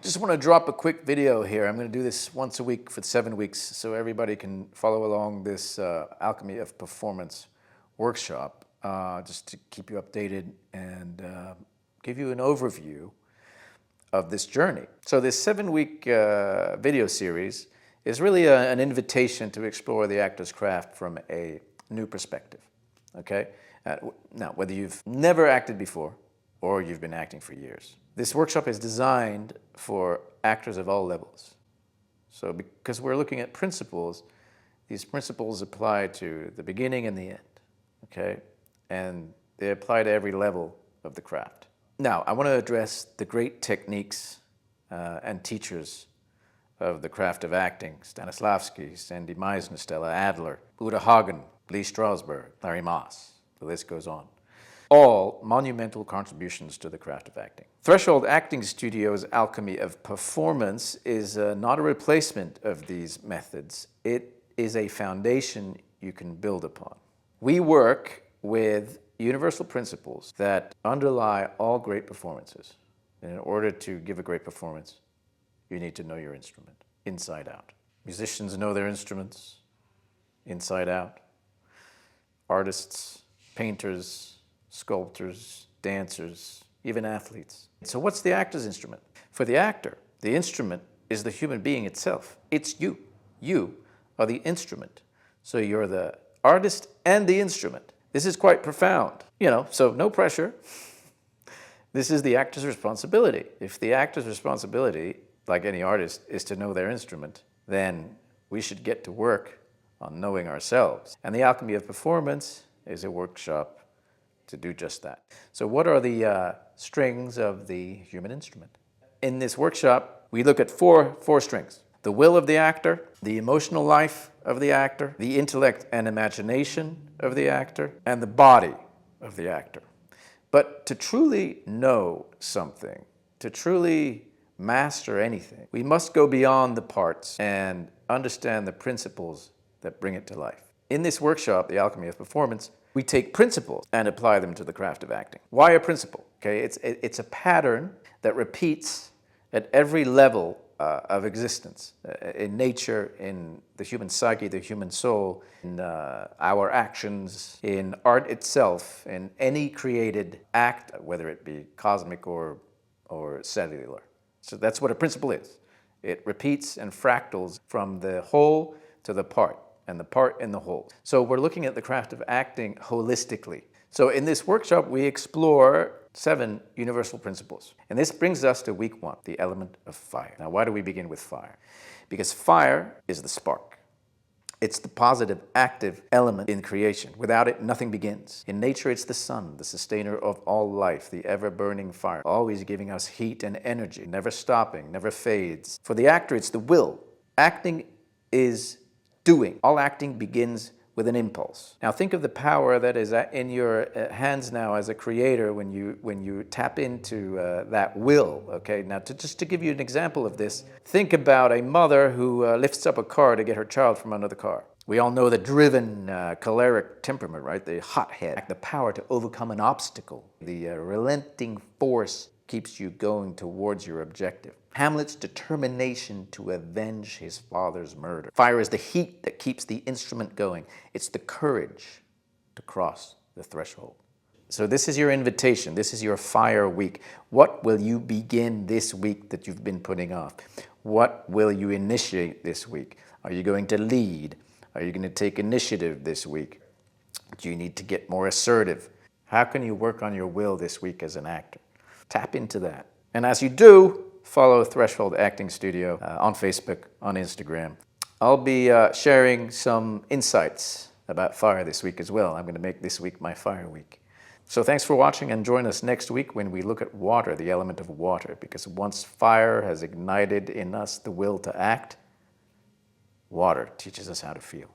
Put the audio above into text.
Just want to drop a quick video here. I'm going to do this once a week for 7 weeks so everybody can follow along this Alchemy of Performance workshop, just to keep you updated and give you an overview of this journey. So this 7-week video series is really an invitation to explore the actor's craft from a new perspective, okay? Now, whether you've never acted before or you've been acting for years, this workshop is designed for actors of all levels. So because we're looking at principles, these principles apply to the beginning and the end, okay? And they apply to every level of the craft. Now, I want to address the great techniques and teachers of the craft of acting: Stanislavski, Sandy Meisner, Stella Adler, Uta Hagen, Lee Strasberg, Larry Moss. The list goes on. All monumental contributions to the craft of acting. Threshold Acting Studio's Alchemy of Performance is not a replacement of these methods. It is a foundation you can build upon. We work with universal principles that underlie all great performances. And in order to give a great performance, you need to know your instrument, inside out. Musicians know their instruments, inside out. Artists, painters, sculptors, dancers, even athletes. So what's the actor's instrument? For the actor, the instrument is the human being itself. It's you. You are the instrument. So you're the artist and the instrument. This is quite profound, so no pressure. This is the actor's responsibility. If the actor's responsibility, like any artist, is to know their instrument, then we should get to work on knowing ourselves. And the Alchemy of Performance is a workshop to do just that. So what are the strings of the human instrument? In this workshop, we look at four strings: the will of the actor, the emotional life of the actor, the intellect and imagination of the actor, and the body of the actor. But to truly know something, to truly master anything, we must go beyond the parts and understand the principles that bring it to life. In this workshop, the Alchemy of Performance, we take principles and apply them to the craft of acting. Why a principle? Okay, it's a pattern that repeats at every level of existence, in nature, in the human psyche, the human soul, in our actions, in art itself, in any created act, whether it be cosmic or cellular. So that's what a principle is. It repeats and fractals from the whole to the part, and the part in the whole. So we're looking at the craft of acting holistically. So in this workshop, we explore 7 universal principles. And this brings us to week 1, the element of fire. Now, why do we begin with fire? Because fire is the spark. It's the positive, active element in creation. Without it, nothing begins. In nature, it's the sun, the sustainer of all life, the ever-burning fire, always giving us heat and energy, never stopping, never fades. For the actor, it's the will. Acting is doing. All acting begins with an impulse. Now think of the power that is in your hands now as a creator when you tap into that will, okay? Now just to give you an example of this, think about a mother who lifts up a car to get her child from under the car. We all know the driven, choleric temperament, right? The hothead, the power to overcome an obstacle. The relenting force keeps you going towards your objective. Hamlet's determination to avenge his father's murder. Fire is the heat that keeps the instrument going. It's the courage to cross the threshold. So this is your invitation. This is your fire week. What will you begin this week that you've been putting off? What will you initiate this week? Are you going to lead? Are you going to take initiative this week? Do you need to get more assertive? How can you work on your will this week as an actor? Tap into that. And as you do, follow Threshold Acting Studio on Facebook, on Instagram. I'll be sharing some insights about fire this week as well. I'm going to make this week my fire week. So thanks for watching, and join us next week when we look at water, the element of water. Because once fire has ignited in us the will to act, water teaches us how to feel.